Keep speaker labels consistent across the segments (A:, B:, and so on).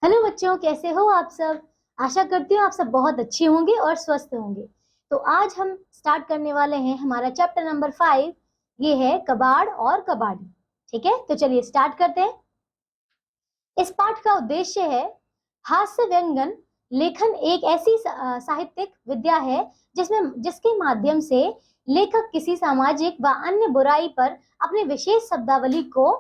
A: Hello बच्चों, कैसे हो आप सब। आशा करती हूँ आप सब बहुत अच्छे होंगे और स्वस्थ होंगे। तो आज हम स्टार्ट करने वाले हैं हमारा चैप्टर नंबर 5। ये है कबाड़ और कबाड़ी। ठीक है, तो चलिए स्टार्ट करते हैं। इस पाठ का उद्देश्य है हास्य व्यंजन लेखन। एक ऐसी साहित्यिक विद्या है जिसके माध्यम से लेखक किसी सामाजिक व अन्य बुराई पर अपने विशेष शब्दावली को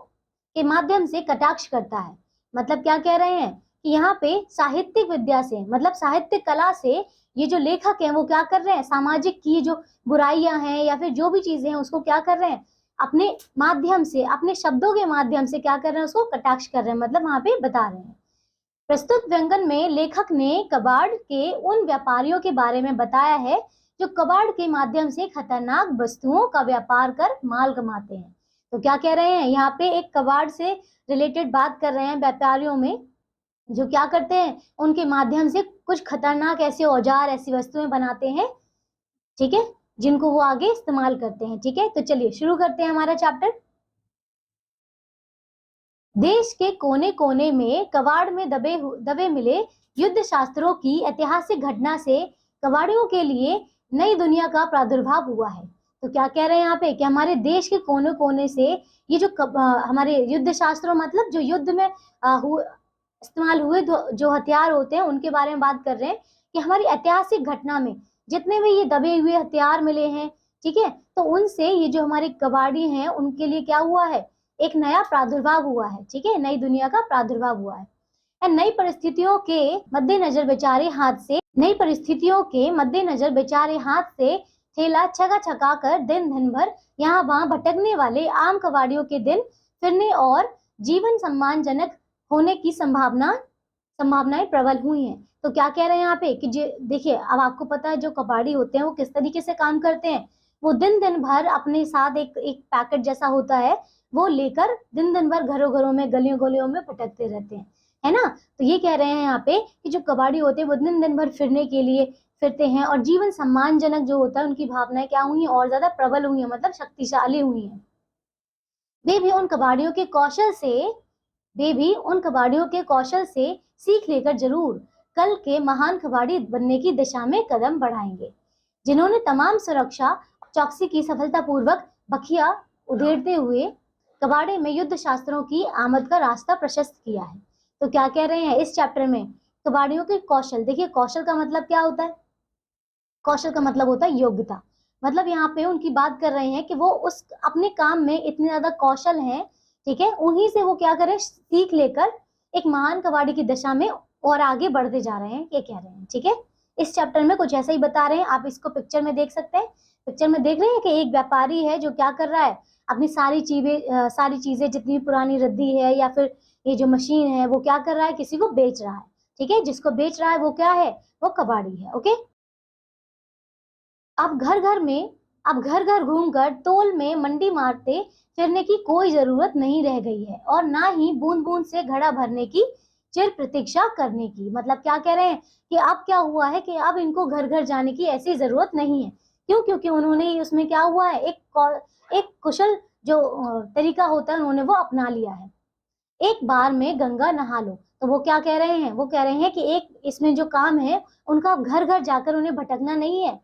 A: के माध्यम से कटाक्ष करता है। मतलब क्या कह रहे हैं कि यहाँ पे साहित्यिक विद्या से मतलब साहित्यिक कला से ये जो लेखक हैं वो क्या कर रहे हैं, सामाजिक की जो बुराइयां हैं या फिर जो भी चीजें हैं उसको क्या कर रहे हैं, अपने माध्यम से अपने शब्दों के माध्यम से क्या कर रहे हैं, उसको कटाक्ष कर रहे हैं। मतलब वहां पे बता रहे हैं। प्रस्तुत व्यंजन में लेखक ने कबाड़ के उन व्यापारियों के बारे में बताया है जो कबाड़ के माध्यम से खतरनाक वस्तुओं का व्यापार कर माल कमाते हैं। तो क्या कह रहे हैं, यहाँ पे एक कबाड़ से रिलेटेड बात कर रहे हैं, व्यापारियों में जो क्या करते हैं, उनके माध्यम से कुछ खतरनाक ऐसे औजार ऐसी वस्तुएं बनाते हैं, ठीक है, जिनको वो आगे इस्तेमाल करते हैं। ठीक है, तो चलिए शुरू करते हैं हमारा चैप्टर। देश के कोने कोने में कबाड़ में दबे मिले युद्ध शास्त्रों की ऐतिहासिक घटना से कबाड़ियों के लिए नई दुनिया का प्रादुर्भाव हुआ है। तो क्या कह रहे हैं यहाँ पे कि हमारे देश के कोने कोने से ये जो हमारे युद्ध शास्त्रों मतलब जो युद्ध में इस्तेमाल हुए जो हथियार होते हैं उनके बारे में बात कर रहे हैं कि हमारी ऐतिहासिक घटना में जितने भी ये दबे हुए हथियार मिले हैं, ठीक है, तो उनसे ये जो हमारे कबाड़ी हैं उनके लिए क्या हुआ है, एक नया प्रादुर्भाव हुआ है। ठीक है, नई दुनिया का प्रादुर्भाव हुआ है। नई परिस्थितियों के मद्देनजर बेचारे हाथ से ठेला छका कर दिन भर यहाँ वहां भटकने वाले आम कबाड़ियों के दिन फिरने और जीवन सम्मानजनक होने की संभावनाएं प्रबल हुई हैं। तो क्या कह रहे हैं यहाँ पे कि देखिए, अब आपको पता है जो कबाड़ी होते हैं वो किस तरीके से काम करते हैं। वो दिन भर अपने साथ एक पैकेट जैसा होता है, वो लेकर दिन भर घरों घरों में गलियों गलियों में भटकते रहते हैं, है ना। तो ये कह रहे हैं यहाँ पे कि जो कबाड़ी होते हैं वो दिन भर फिरने के लिए फिरते हैं और जीवन सम्मानजनक जो होता है उनकी भावनाएं क्या हुई और ज्यादा प्रबल हुई है, मतलब शक्तिशाली हुई है। वे भी उन कबाड़ियों के कौशल से सीख लेकर जरूर कल के महान कबाड़ी बनने की दिशा में कदम बढ़ाएंगे, जिन्होंने तमाम सुरक्षा चौकसी की सफलतापूर्वक बखिया उधेड़ते हुए कबाड़े में युद्ध शास्त्रों की आमद का रास्ता प्रशस्त किया है। तो क्या कह रहे हैं इस चैप्टर में, कबाड़ियों के कौशल। देखिए, कौशल का मतलब क्या होता है, कौशल का मतलब होता है योग्यता। मतलब यहाँ पे उनकी बात कर रहे हैं कि वो उस अपने काम में इतने ज्यादा कौशल हैं, ठीक है, उन्हीं से वो क्या करें, सीख लेकर एक महान कबाड़ी की दशा में और आगे बढ़ते जा रहे हैं, ये कह रहे हैं। ठीक है, इस चैप्टर में कुछ ऐसा ही बता रहे हैं, आप इसको पिक्चर में देख सकते हैं। पिक्चर में देख रहे हैं कि एक व्यापारी है जो क्या कर रहा है, अपनी सारी चीजें जितनी पुरानी रद्दी है या फिर ये जो मशीन है वो क्या कर रहा है, किसी को बेच रहा है। ठीक है, जिसको बेच रहा है वो क्या है, वो कबाड़ी है। ओके, अब घर घर घूमकर तोल में मंडी मारते फिरने की कोई जरूरत नहीं रह गई है और ना ही बूंद बूंद से घड़ा भरने की चिर प्रतीक्षा करने की। मतलब क्या कह रहे हैं कि अब क्या हुआ है कि अब इनको घर घर जाने की ऐसी जरूरत नहीं है। क्यों? क्योंकि उन्होंने उसमें क्या हुआ है, एक कुशल जो तरीका होता है उन्होंने वो अपना लिया है। एक बार में गंगा नहा लो। तो वो क्या कह रहे हैं, वो कह रहे हैं कि एक इसमें जो काम है उनका घर घर जाकर उन्हें भटकना नहीं है।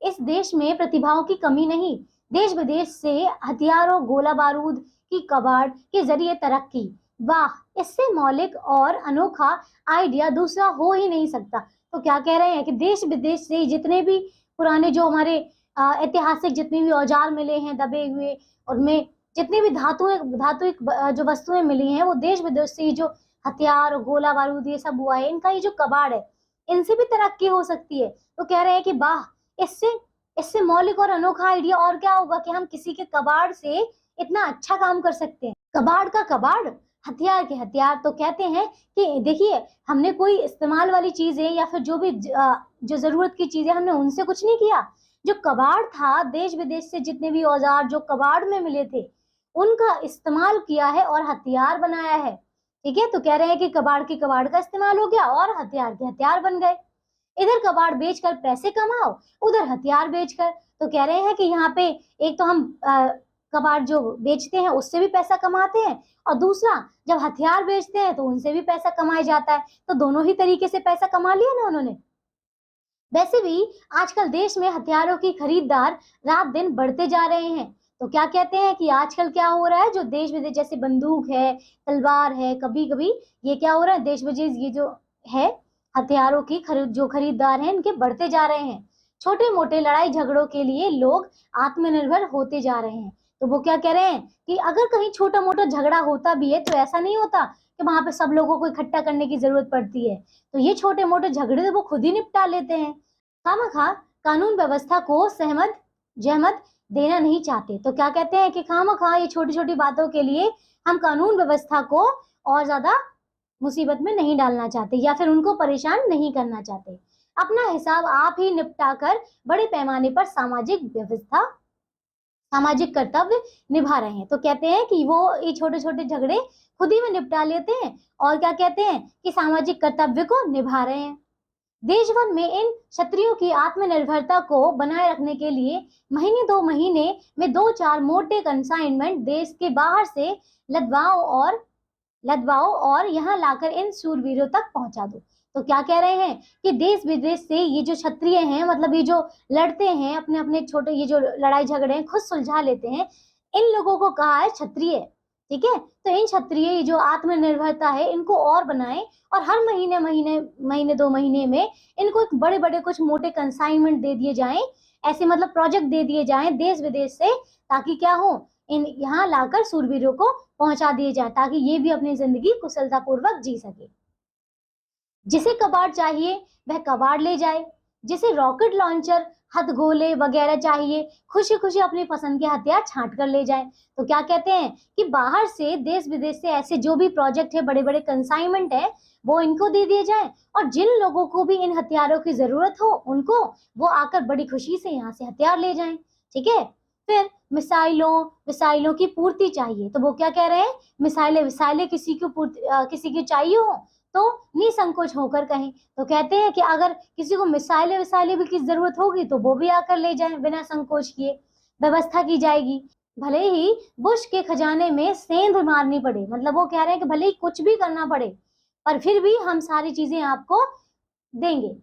A: इस देश में प्रतिभाओं की कमी नहीं, देश विदेश से हथियारों गोला बारूद की कबाड़ के जरिए तरक्की। वाह, इससे मौलिक और अनोखा आइडिया दूसरा हो ही नहीं सकता। तो क्या कह रहे हैं कि देश विदेश से जितने भी पुराने जो हमारे ऐतिहासिक जितने भी औजार मिले हैं दबे हुए, उनमें जितनी भी धातुक जो वस्तुएं मिली हैं वो देश विदेश से जो हथियार गोला बारूद ये सब हुआ है, इनका ये जो कबाड़ है इनसे भी तरक्की हो सकती है। तो कह रहे हैं कि वाह, इससे इससे मौलिक और अनोखा आइडिया और क्या होगा कि हम किसी के कबाड़ से इतना अच्छा काम कर सकते हैं। कबाड़ का कबाड़, हथियार के हथियार। तो कहते हैं कि देखिए, हमने कोई इस्तेमाल वाली चीजें या फिर जो भी जो जरूरत की चीजें हमने उनसे कुछ नहीं किया। जो कबाड़ था, देश विदेश से जितने भी औजार जो कबाड़ में मिले थे उनका इस्तेमाल किया है और हथियार बनाया है। ठीक है, तो कह रहे हैं कि कबाड़ का इस्तेमाल हो गया और हथियार के हथियार बन गए। इधर कबाड़ बेचकर पैसे कमाओ, उधर हथियार बेचकर। तो कह रहे हैं कि यहाँ पे एक तो हम कबाड़ जो बेचते हैं उससे भी पैसा कमाते हैं, और दूसरा जब हथियार बेचते हैं तो उनसे भी पैसा कमाया जाता है। तो दोनों ही तरीके से पैसा कमा लिया ना उन्होंने। वैसे भी आजकल देश में हथियारों की खरीदार रात दिन बढ़ते जा रहे हैं। तो क्या कहते हैं कि आजकल क्या हो रहा है, जो देश विदेश जैसे बंदूक है, तलवार है, कभी कभी ये क्या हो रहा है, देश विदेश ये जो है हथियारों की जो खरीदार हैं इनके बढ़ते जा रहे हैं। छोटे मोटे लड़ाई झगड़ों के लिए लोग आत्मनिर्भर होते जा रहे हैं। तो वो क्या कह रहे हैं कि अगर कहीं छोटा मोटा झगड़ा होता भी है तो ऐसा नहीं होता कि वहां पे सब लोगों को इकट्ठा करने की जरूरत पड़ती है। तो ये छोटे मोटे झगड़े तो वो खुद ही निपटा लेते हैं। खामखा कानून व्यवस्था को जहमत देना नहीं चाहते। तो क्या कहते हैं कि खामखा ये छोटी छोटी बातों के लिए हम कानून व्यवस्था को और ज्यादा मुसीबत में नहीं डालना चाहते या फिर उनको परेशान नहीं करना चाहते। अपना हिसाब आप ही निपटा कर बड़े पैमाने पर सामाजिक कर्तव्य निभा रहे हैं। तो कहते हैं कि वो ये छोटे छोटे झगड़े खुद ही में निपटा लेते हैं और क्या कहते हैं कि सामाजिक कर्तव्य को निभा रहे हैं। देश भर में इन क्षत्रियों की आत्मनिर्भरता को बनाए रखने के लिए महीने 2 महीने में 2-4 मोटे कंसाइनमेंट देश के बाहर से लदवाओ और यहाँ लाकर इन शूरवीरों तक पहुंचा दो। तो क्या कह रहे हैं कि देश विदेश से ये जो क्षत्रिय हैं, मतलब ये जो लड़ते हैं अपने अपने छोटे ये जो लड़ाई झगड़े हैं खुद सुलझा लेते हैं, इन लोगों को कहा है क्षत्रिय। ठीक है, तो इन क्षत्रिय जो आत्मनिर्भरता है इनको और बनाएं और हर महीने 2 महीने में इनको एक बड़े बड़े कुछ मोटे कंसाइनमेंट दे दिए जाएं, ऐसे मतलब प्रोजेक्ट दे दिए जाएं देश विदेश से, ताकि क्या हो इन यहाँ लाकर शूरवीरों को पहुंचा दिए जाए ताकि ये भी अपनी जिंदगी कुशलतापूर्वक जी सके। जिसे कबाड़ चाहिए वह कबाड़ ले जाए, जिसे रॉकेट लॉन्चर हथगोले वगैरह चाहिए खुशी खुशी अपनी पसंद के हथियार छांट कर ले जाए। तो क्या कहते हैं कि बाहर से देश विदेश से ऐसे जो भी प्रोजेक्ट है, बड़े बड़े कंसाइनमेंट है, वो इनको दे दिए जाए और जिन लोगों को भी इन हथियारों की जरूरत हो उनको वो आकर बड़ी खुशी से यहाँ से हथियार ले जाएं। ठीक है, फिर मिसाइलों की पूर्ति चाहिए। तो वो क्या कह रहे हैं, मिसाइलें किसी की चाहिए हो तो निसंकोच होकर कहें। तो कहते हैं कि अगर किसी को मिसाइलें भी की जरूरत होगी तो वो भी आकर ले जाएं बिना संकोच किए। व्यवस्था की जाएगी, भले ही बुश के खजाने में सेंध मारनी पड़े, मतलब वो कह रहे हैं कि भले ही कुछ भी करना पड़े पर फिर भी हम सारी चीजें आपको देंगे।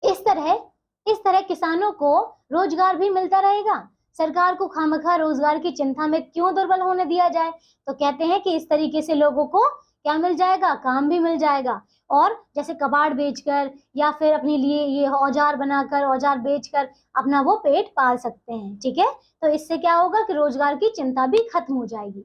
A: इस तरह किसानों को रोजगार भी मिलता रहेगा। सरकार को खामखा रोजगार की चिंता में क्यों दुर्बल होने दिया जाए। तो कहते हैं कि इस तरीके से लोगों को क्या मिल जाएगा, काम भी मिल जाएगा, और जैसे कबाड़ बेचकर या फिर अपने लिए ये औजार बेचकर अपना वो पेट पाल सकते हैं। ठीक है, तो इससे क्या होगा कि रोजगार की चिंता भी खत्म हो जाएगी।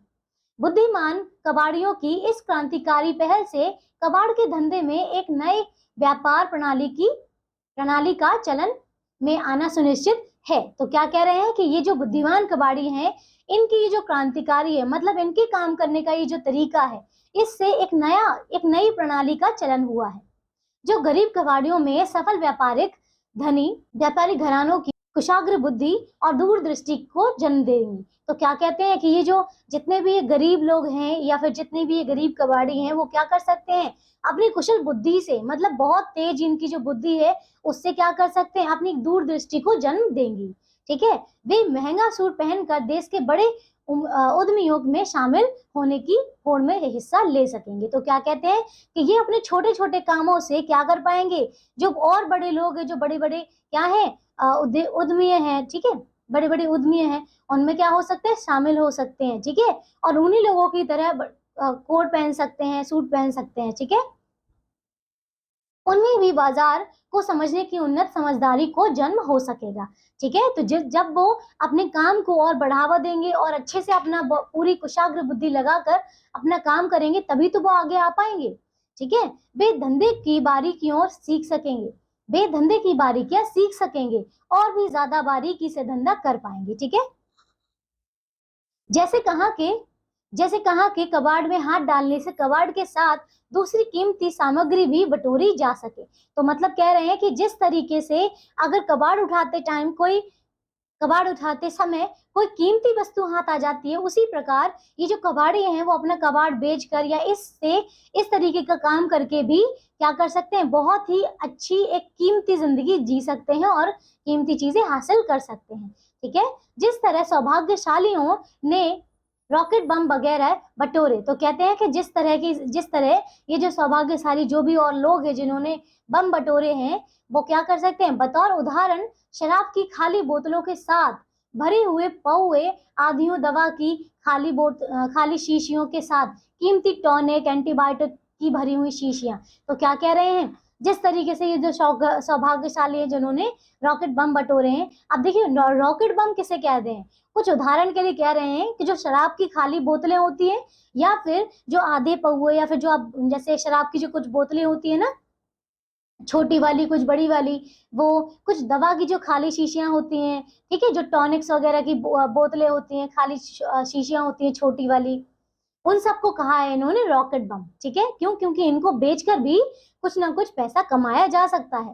A: बुद्धिमान कबाड़ियों की इस क्रांतिकारी पहल से कबाड़ के धंधे में एक नए व्यापार प्रणाली का चलन में आना सुनिश्चित है। तो क्या कह रहे हैं कि ये जो बुद्धिमान कबाड़ी हैं इनकी ये जो क्रांतिकारी है, मतलब इनके काम करने का ये जो तरीका है, इससे एक नई प्रणाली का चलन हुआ है जो गरीब कबाड़ियों में सफल व्यापारी घरानों की कुशाग्र बुद्धि और दूरदृष्टि को जन्म देंगी। तो क्या कहते हैं कि ये जो जितने भी ये गरीब लोग हैं या फिर जितने भी ये गरीब कबाड़ी हैं वो क्या कर सकते हैं, अपनी कुशल बुद्धि से, मतलब बहुत तेज इनकी जो बुद्धि है उससे क्या कर सकते हैं, अपनी दूरदृष्टि को जन्म देंगी। ठीक है, वे महंगा सूट पहनकर देश के बड़े उद्यमियों में शामिल होने की होड़ में हिस्सा ले सकेंगे। तो क्या कहते हैं कि ये अपने छोटे छोटे कामों से क्या कर पाएंगे, जो और बड़े लोग हैं, जो बड़े बड़े क्या है उद्यमी हैं, ठीक है, बड़े बड़े उद्यमी हैं, उनमें क्या हो सकते हैं, शामिल हो सकते हैं। ठीक है, और उन्हीं लोगों की तरह कोट पहन सकते हैं, सूट पहन सकते हैं। ठीक है, उनमें भी बाजार को समझने की उन्नत समझदारी को जन्म हो सकेगा। ठीक है, तो जब वो अपने काम को और बढ़ावा देंगे और अच्छे से अपना पूरी कुशाग्र बुद्धि लगाकर अपना काम करेंगे तभी तो वो आगे आ पाएंगे। ठीक है, वे धंधे की बारीकियां सीख सकेंगे और भी ज्यादा बारीकी से धंधा कर पाएंगे। ठीक है, जैसे कहा कि कबाड़ में हाथ डालने से कबाड़ के साथ दूसरी कीमती सामग्री भी बटोरी जा सके। तो मतलब कह रहे हैं कि जिस तरीके से अगर कबाड़ उठाते समय कोई कीमती वस्तु हाथ आ जाती है, उसी प्रकार ये जो कबाड़ी हैं वो अपना कबाड़ बेचकर या इस तरीके का काम करके भी क्या कर सकते हैं, बहुत ही अच्छी एक कीमती जिंदगी जी सकते हैं और कीमती चीजें हासिल कर सकते हैं। ठीक है। जिस तरह सौभाग्यशालियों ने रॉकेट बम वगैरह बटोरे, तो कहते हैं कि जिस तरह ये जो सौभाग्यशाली जो भी और लोग हैं जिन्होंने बम बटोरे हैं, वो क्या कर सकते हैं, बतौर उदाहरण शराब की खाली बोतलों के साथ भरे हुए पौए, आधियों दवा की खाली शीशियों के साथ कीमती टॉनिक, एंटीबायोटिक की भरी हुई शीशियां। तो क्या कह रहे हैं, जिस तरीके से ये जो सौभाग्यशाली है जिन्होंने रॉकेट बम बटोरे हैं। अब देखिए रॉकेट बम किसे कहते हैं, कुछ उदाहरण के लिए कह रहे हैं कि जो शराब की खाली बोतलें होती हैं, या फिर जो आधे पौए, या फिर जो अब जैसे शराब की जो कुछ बोतलें होती है ना, छोटी वाली कुछ बड़ी वाली, वो कुछ दवा की जो खाली शीशियां होती हैं, ठीक है, जो टॉनिक्स वगैरह की बोतलें होती हैं, खाली शीशियां होती हैं छोटी वाली, उन सबको कहा है इन्होंने रॉकेट बम। ठीक है, क्यों, क्योंकि इनको बेचकर भी कुछ ना कुछ पैसा कमाया जा सकता है।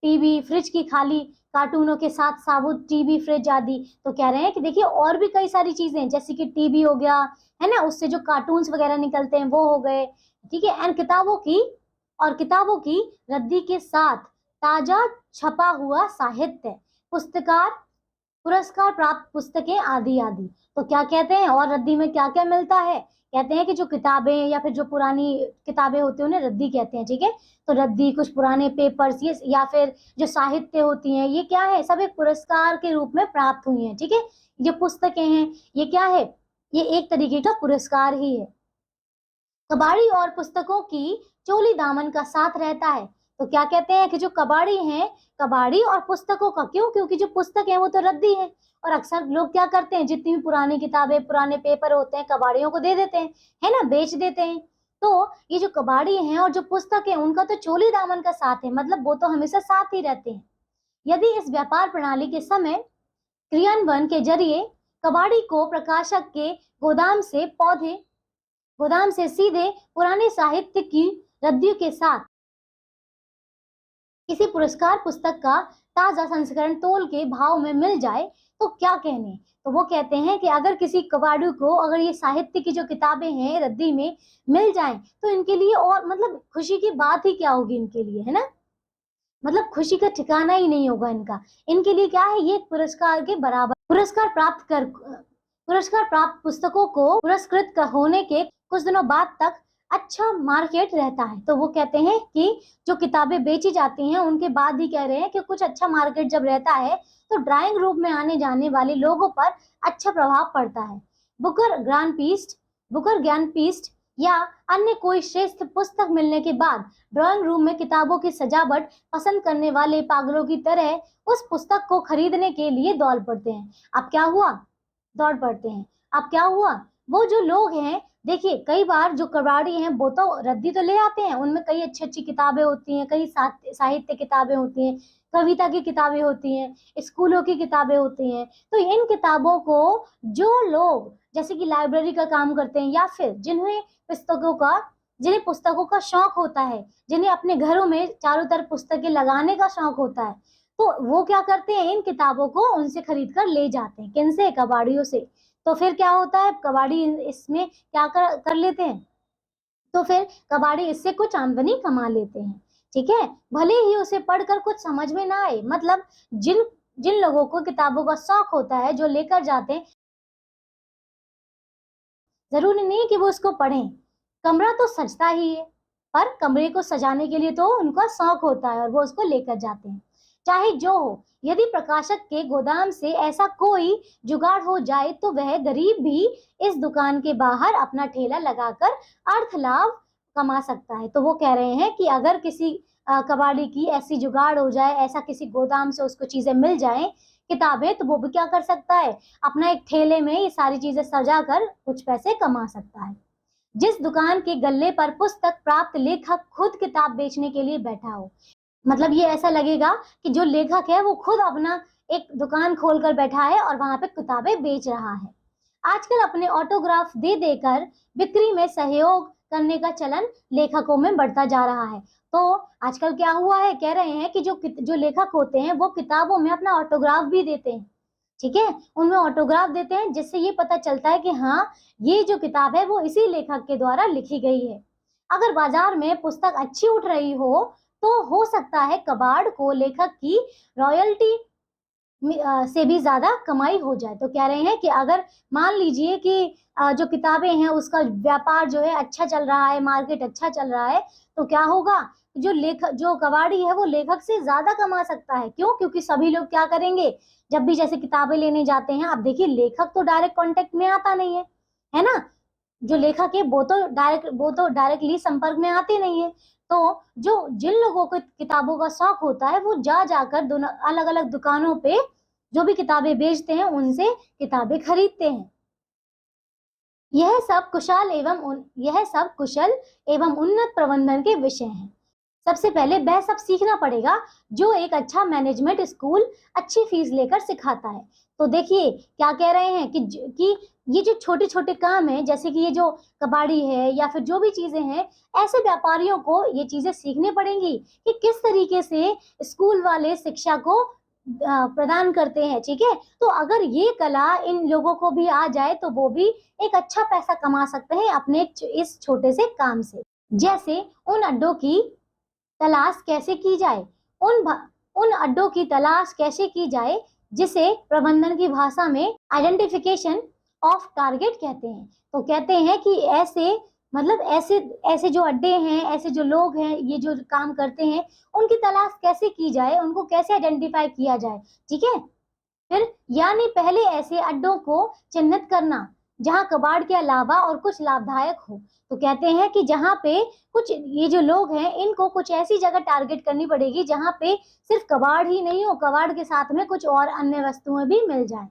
A: टीवी, फ्रिज की खाली कार्टूनों के साथ साबुत टीवी, फ्रिज आदि। तो कह रहे हैं कि देखिए और भी कई सारी चीजें, जैसे कि टीवी हो गया, है ना, उससे जो कार्टून्स वगैरह निकलते हैं वो हो गए, ठीक है। एंड किताबों की रद्दी के साथ ताजा छपा हुआ साहित्य, पुरस्कार प्राप्त पुस्तकें आदि आदि। तो क्या कहते हैं, और रद्दी में क्या क्या मिलता है, कहते हैं कि जो किताबें या फिर जो पुरानी किताबें होती हैं उन्हें रद्दी कहते हैं। ठीक है, तो रद्दी, कुछ पुराने पेपर्स, ये या फिर जो साहित्य होती हैं, ये क्या है, सब एक पुरस्कार के रूप में प्राप्त हुई हैं। ठीक है, जो पुस्तकें हैं ये क्या है, ये एक तरीके का पुरस्कार ही है। कबाड़ी और पुस्तकों की चोली दामन का साथ रहता है। तो क्या कहते हैं कि जो कबाड़ी हैं, कबाड़ी और पुस्तकों का, क्यों, क्योंकि जो पुस्तक है वो तो रद्दी है, और अक्सर लोग क्या करते हैं, जितनी भी पुरानी किताबें, पुराने पेपर होते हैं, कबाड़ियों को दे देते हैं, है ना, बेच देते हैं। तो ये जो कबाड़ी हैं और जो पुस्तक है, उनका तो चोली दामन का साथ है, मतलब वो तो हमेशा साथ ही रहते हैं। यदि इस व्यापार प्रणाली के समय क्रियान्वयन के जरिए कबाड़ी को प्रकाशक के गोदाम से सीधे पुराने साहित्य की रद्दियों के साथ किसी पुरस्कार पुस्तक का ताजा संस्करण तोल के भाव में मिल जाए तो क्या कहने। तो वो कहते हैं कि अगर किसी कबाड़ू को अगर ये साहित्य की जो किताबें हैं रद्दी में मिल जाएं, तो इनके लिए और मतलब खुशी की बात ही क्या होगी इनके लिए, है ना, मतलब खुशी का ठिकाना ही नहीं होगा इनका। इनके लिए क्या है, ये पुरस्कार के बराबर। पुरस्कार प्राप्त पुस्तकों को पुरस्कृत होने के कुछ दिनों बाद तक अच्छा मार्केट रहता है। तो वो कहते हैं कि जो किताबें बेची जाती हैं उनके बाद ही कह रहे हैं कि कुछ अच्छा मार्केट जब रहता है तो ड्राइंग रूम में आने जाने वाले लोगों पर अच्छा प्रभाव पड़ता है। बुकर ज्ञानपीठ या अन्य कोई श्रेष्ठ पुस्तक मिलने के बाद ड्राइंग रूम में किताबों की सजावट पसंद करने वाले पागलों की तरह उस पुस्तक को खरीदने के लिए दौड़ पड़ते हैं। अब क्या हुआ, दौड़ पड़ते हैं। अब क्या हुआ, वो जो लोग हैं, देखिए कई बार जो कबाड़ी हैं वो तो रद्दी तो ले आते हैं, उनमें कई अच्छी अच्छी किताबें होती हैं, कई साहित्य किताबें होती हैं, कविता की किताबें होती हैं, स्कूलों की किताबें होती हैं। तो इन किताबों को जो लोग जैसे कि लाइब्रेरी का काम करते हैं, या फिर जिन्हें पुस्तकों का शौक होता है, जिन्हें अपने घरों में चारों तरफ पुस्तकें लगाने का शौक होता है, तो वो क्या करते हैं, इन किताबों को उनसे खरीद कर ले जाते हैं। किनसे, कबाड़ियों से। तो फिर क्या होता है, कबाड़ी इसमें क्या कर लेते हैं, तो फिर कबाड़ी इससे कुछ आमदनी कमा लेते हैं। ठीक है, भले ही उसे पढ़कर कुछ समझ में ना आए, मतलब जिन जिन लोगों को किताबों का शौक होता है, जो लेकर जाते हैं, जरूरी नहीं कि वो उसको पढ़ें, कमरा तो सजता ही है, पर कमरे को सजाने के लिए तो उनका शौक होता है और वो उसको लेकर जाते हैं। चाहे जो हो, यदि प्रकाशक के गोदाम से ऐसा कोई जुगाड़ हो जाए तो वह गरीब भी इस दुकान के बाहर अपना ठेला लगाकर अर्थ लाभ कमा सकता है। तो वो कह रहे हैं कि अगर किसी कबाड़ी की ऐसी जुगाड़ हो जाए, ऐसा किसी गोदाम से उसको चीजें मिल जाएं, किताबें, तो वो भी क्या कर सकता है, अपना एक ठेले में ये सारी चीजें सजा कर कुछ पैसे कमा सकता है। जिस दुकान के गल्ले पर पुस्तक प्राप्त लेखक खुद किताब बेचने के लिए बैठा हो, मतलब ये ऐसा लगेगा कि जो लेखक है वो खुद अपना एक दुकान खोलकर बैठा है और वहां पे किताबें बेच रहा है। आजकल अपने ऑटोग्राफ दे देकर बिक्री में सहयोग करने का चलन लेखकों में बढ़ता जा रहा है। तो आजकल क्या हुआ है, कह रहे हैं कि जो लेखक होते हैं वो किताबों में अपना ऑटोग्राफ भी देते हैं। ठीक है, उनमें ऑटोग्राफ देते हैं, जिससे ये पता चलता है कि हाँ, ये जो किताब है वो इसी लेखक के द्वारा लिखी गई है। अगर बाजार में पुस्तक अच्छी उठ रही हो तो हो सकता है कबाड़ को लेखक की रॉयल्टी से भी ज्यादा कमाई हो जाए। तो कह रहे हैं कि अगर मान लीजिए कि जो किताबें हैं उसका व्यापार जो है अच्छा चल रहा है, मार्केट अच्छा चल रहा है, तो क्या होगा, जो कबाड़ी है वो लेखक से ज्यादा कमा सकता है। क्यों? क्योंकि सभी लोग क्या करेंगे, जब भी जैसे किताबें लेने जाते हैं, अब देखिए लेखक तो डायरेक्ट कांटेक्ट में आता नहीं है ना, जो लेखक है वो तो डायरेक्टली संपर्क में आते नहीं है। तो जो जिन लोगों को किताबों का शौक होता है वो जा जाकर दोनों अलग अलग दुकानों पे जो भी किताबें बेचते हैं उनसे किताबें खरीदते हैं। यह सब कुशल एवं उन्नत प्रबंधन के विषय हैं। सबसे पहले वह सब सीखना पड़ेगा जो एक अच्छा मैनेजमेंट स्कूल अच्छी फीस लेकर सिखाता है। तो देखिए क्या कह रहे हैं कि ये जो छोटे छोटे काम है, जैसे कि ये जो कबाड़ी है या फिर जो भी चीजें हैं, ऐसे व्यापारियों को ये चीजें सीखनी पड़ेंगी कि किस तरीके से स्कूल वाले शिक्षा को प्रदान करते हैं। ठीक है, तो अगर ये कला इन लोगों को भी आ जाए तो वो भी एक अच्छा पैसा कमा सकते हैं अपने इस छोटे से काम से। जैसे उन अड्डों की तलाश कैसे की जाए, उन अड्डों की तलाश कैसे की जाए जिसे प्रबंधन की भाषा में आइडेंटिफिकेशन ऑफ टारगेट कहते हैं। तो कहते हैं कि ऐसे मतलब ऐसे ऐसे जो अड्डे हैं, ऐसे जो लोग हैं, ये जो काम करते हैं, उनकी तलाश कैसे की जाए, उनको कैसे आइडेंटिफाई किया जाए। ठीक है, फिर यानी पहले ऐसे अड्डों को चिन्हित करना जहां कबाड़ के अलावा और कुछ लाभदायक हो। तो कहते हैं कि जहां पे कुछ ये जो लोग हैं इनको कुछ ऐसी जगह टारगेट करनी पड़ेगी जहां पे सिर्फ कबाड़ ही नहीं हो, कबाड़ के साथ में कुछ और अन्य वस्तुएं भी मिल जाएं।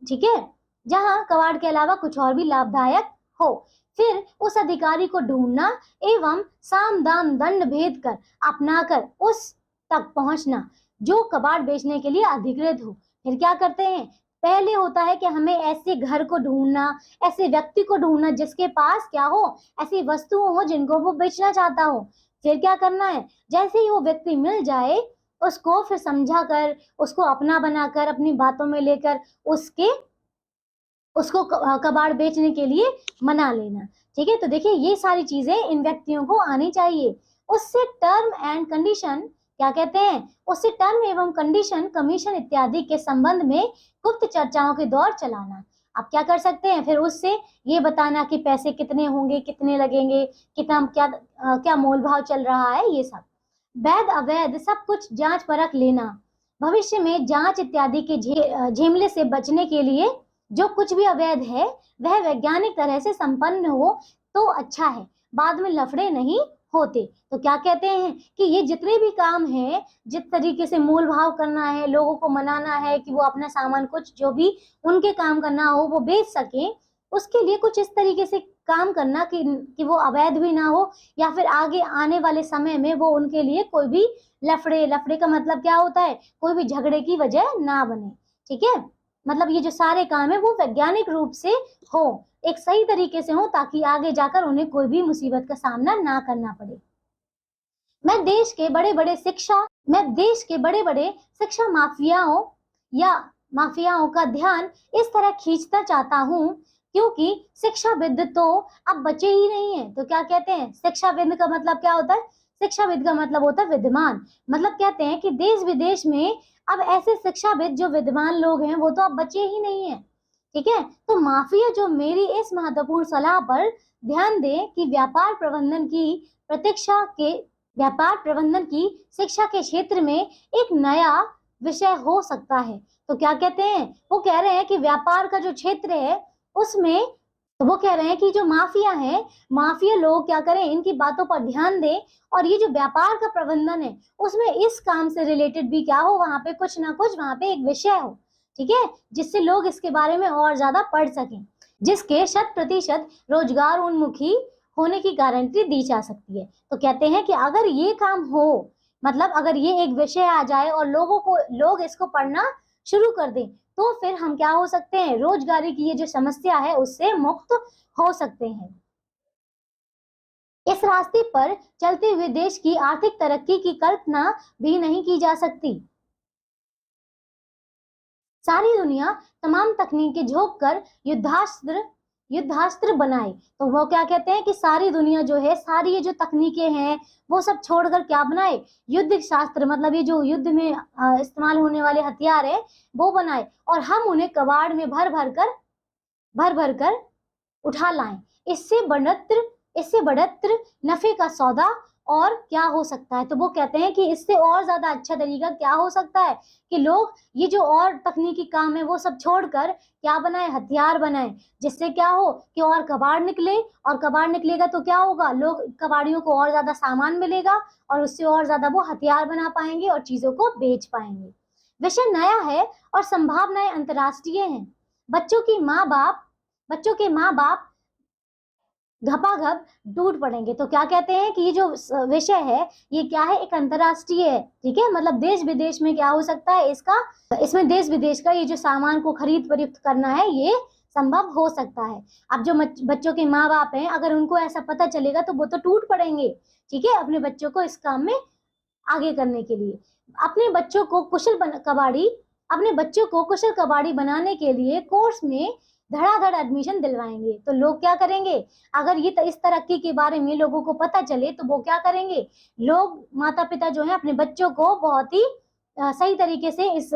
A: ठीक है, जहां कबाड़ के अलावा कुछ और भी लाभदायक हो। फिर उस अधिकारी को ढूंढना एवं साम दाम दंड भेद कर अपनाकर उस तक पहुंचना जो कबाड़ बेचने के लिए अधिकृत हो। फिर क्या करते हैं, पहले होता है कि हमें ऐसे घर को ढूंढना, ऐसे व्यक्ति को ढूंढना जिसके पास क्या हो, ऐसी वस्तु हो जिनको वो बेचना चाहता हो। फिर क्या करना है, जैसे ही वो व्यक्ति मिल जाए उसको फिर समझा कर, उसको अपना बनाकर, अपनी बातों में लेकर उसको कबाड़ बेचने के लिए मना लेना। ठीक है, तो देखिए ये सारी चीजें इन व्यक्तियों को आनी चाहिए। उससे टर्म एंड कंडीशन क्या कहते हैं, उससे टर्म एवं कंडीशन, कमीशन इत्यादि के संबंध में गुप्त चर्चाओं के दौर चलाना। आप क्या कर सकते हैं, फिर उससे ये बताना कि पैसे कितने होंगे, कितने लगेंगे, कितना क्या मोल भाव चल रहा है, ये सब। वैध अवैध सब कुछ जांच परख लेना। भविष्य में जांच इत्यादि के झेमले से बचने के लिए जो कुछ भी अवैध है वह वैज्ञानिक तरह से संपन्न हो तो अच्छा है, बाद में लफड़े नहीं होते। तो क्या कहते हैं कि ये जितने भी काम हैं, जिस तरीके से मोल भाव करना है, लोगों को मनाना है कि वो अपना सामान कुछ जो भी उनके काम करना हो वो बेच सके, उसके लिए कुछ इस तरीके से काम करना कि वो अवैध भी ना हो या फिर आगे आने वाले समय में वो उनके लिए कोई भी लफड़े का मतलब क्या होता है, कोई भी झगड़े की वजह ना बने। ठीक है, मतलब ये जो सारे काम है वो वैज्ञानिक रूप से हो, एक सही तरीके से हो, ताकि आगे जाकर उन्हें कोई भी मुसीबत का सामना ना करना पड़े। मैं देश के बड़े बड़े शिक्षा माफियाओं का ध्यान इस तरह खींचना चाहता हूँ क्योंकि शिक्षाविद तो अब बचे ही नहीं है। तो क्या कहते हैं, शिक्षाविद का मतलब क्या होता है, शिक्षाविद का मतलब होता है विद्वान। मतलब कहते हैं कि देश विदेश में अब ऐसे शिक्षाविद जो विद्वान लोग हैं वो तो अब बचे ही नहीं है। ठीक है, तो माफिया जो मेरी इस महत्वपूर्ण सलाह पर ध्यान दे कि व्यापार प्रबंधन की शिक्षा के क्षेत्र में एक नया विषय हो सकता है। तो क्या कहते हैं, वो कह रहे हैं कि व्यापार का जो क्षेत्र है उसमें, तो वो कह रहे हैं कि जो माफिया लोग क्या करें, इनकी बातों पर ध्यान दें और ये जो व्यापार का प्रबंधन है उसमें इस काम से रिलेटेड भी क्या हो, वहां पे कुछ ना कुछ वहां पे एक विषय हो। ठीक है, जिससे लोग इसके बारे में और ज्यादा पढ़ सकें, जिसके 100% रोजगार उन्मुखी होने की गारंटी दी जा सकती है। तो कहते हैं कि अगर ये काम हो, मतलब अगर ये एक विषय आ जाए और लोग इसको पढ़ना शुरू कर दें, तो फिर हम क्या हो सकते हैं, रोजगारी की ये जो समस्या है उससे मुक्त हो सकते हैं। इस रास्ते पर चलते हुए देश की आर्थिक तरक्की की कल्पना भी नहीं की जा सकती। सारी दुनिया तमाम तकनीकें झोंक कर युद्धास्त्र युद्धास्त्र बनाए। तो वो क्या कहते हैं कि सारी दुनिया जो है, सारी ये जो तकनीकें हैं वो सब छोड़कर क्या बनाए, युद्ध शास्त्र, मतलब ये जो युद्ध में इस्तेमाल होने वाले हथियार है वो बनाए, और हम उन्हें कबाड़ में भर भर कर उठा लाएं। इससे बढ़तर नफे का सौदा और क्या हो सकता है। तो वो कहते हैं कि इससे और ज्यादा अच्छा तरीका क्या हो सकता है कि लोग ये जो और तकनीकी काम है वो सब छोड़कर क्या बनाए, हथियार बनाए, जिससे क्या हो कि और कबाड़ निकले, और कबाड़ निकलेगा तो क्या होगा, लोग कबाड़ियों को और ज्यादा सामान मिलेगा और उससे और ज्यादा वो हथियार बना पाएंगे और चीजों को बेच पाएंगे। विषय नया है और संभावनाएं अंतर्राष्ट्रीय हैं। बच्चों के माँ बाप घपाघप टूट पड़ेंगे। तो क्या कहते हैं कि ये जो विषय है ये क्या है, एक अंतरराष्ट्रीय है, ठीक है, मतलब देश विदेश में क्या हो सकता है, इसमें देश विदेश का ये जो सामान को खरीद फरोख्त करना है ये संभव हो सकता है। अब जो बच्चों के माँ बाप हैं, अगर उनको ऐसा पता चलेगा तो वो तो टूट पड़ेंगे, ठीक है, अपने बच्चों को इस काम में आगे करने के लिए। अपने बच्चों को कुशल कबाड़ी बनाने के लिए कोर्स में धड़ाधड़ एडमिशन दिलवाएंगे। तो लोग क्या करेंगे, अगर ये इस तरक्की के बारे में लोगों को पता चले तो वो क्या करेंगे, लोग माता पिता जो है अपने बच्चों को बहुत ही सही तरीके से इस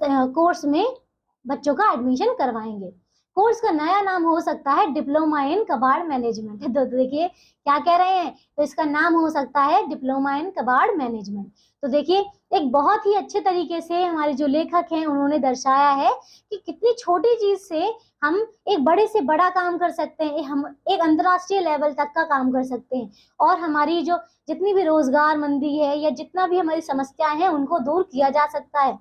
A: कोर्स में बच्चों का एडमिशन करवाएंगे। कोर्स का नया नाम हो सकता है डिप्लोमा इन कबाड़ मैनेजमेंट। तो देखिए क्या कह रहे हैं, तो इसका नाम हो सकता है डिप्लोमा इन कबाड़ मैनेजमेंट। तो देखिए एक बहुत ही अच्छे तरीके से हमारे जो लेखक हैं उन्होंने दर्शाया है कि कितनी छोटी चीज से हम एक बड़े से बड़ा काम कर सकते हैं, हम एक अंतर्राष्ट्रीय लेवल तक का काम कर सकते हैं, और हमारी जो जितनी भी रोजगार मंदी है या जितना भी हमारी समस्याएं हैं उनको दूर किया जा सकता है।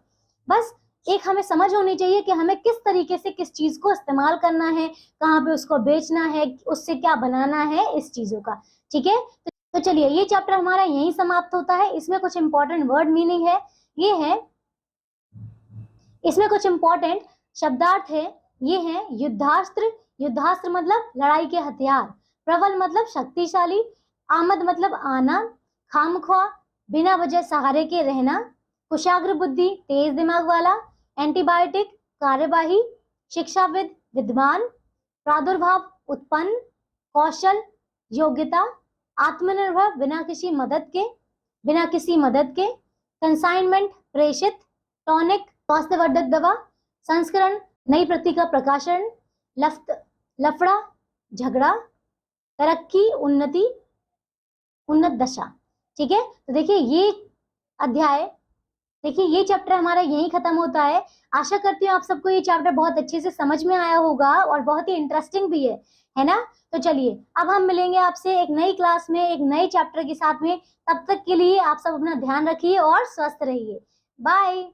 A: बस एक हमें समझ होनी चाहिए कि हमें किस तरीके से किस चीज को इस्तेमाल करना है, कहाँ पे उसको बेचना है, उससे क्या बनाना है इस चीजों का, ठीक है। तो चलिए ये चैप्टर हमारा यहीं समाप्त होता है। इसमें कुछ इंपॉर्टेंट वर्ड मीनिंग है, ये है, इसमें कुछ इंपॉर्टेंट शब्दार्थ है, ये है युद्धास्त्र मतलब लड़ाई के हथियार, प्रबल मतलब शक्तिशाली, आमद मतलब आना, खामख्वा बिना वजह सहारे के रहना, कुशाग्र बुद्धि तेज दिमाग वाला, एंटीबायोटिक कार्यवाही, शिक्षाविद विद्वान, प्रादुर्भाव उत्पन्न, कौशल योग्यता, आत्मनिर्भर बिना किसी मदद के, कंसाइनमेंट प्रेषित, टॉनिक स्वास्थ्यवर्धक दवा, संस्करण नई प्रति का प्रकाशन, लफड़ा झगड़ा, तरक्की उन्नत दशा, ठीक है। तो देखिए ये चैप्टर हमारा यहीं खत्म होता है। आशा करती हूँ आप सबको ये चैप्टर बहुत अच्छे से समझ में आया होगा और बहुत ही इंटरेस्टिंग भी है ना। तो चलिए अब हम मिलेंगे आपसे एक नई क्लास में एक नए चैप्टर के साथ में। तब तक के लिए आप सब अपना ध्यान रखिए और स्वस्थ रहिए। बाय।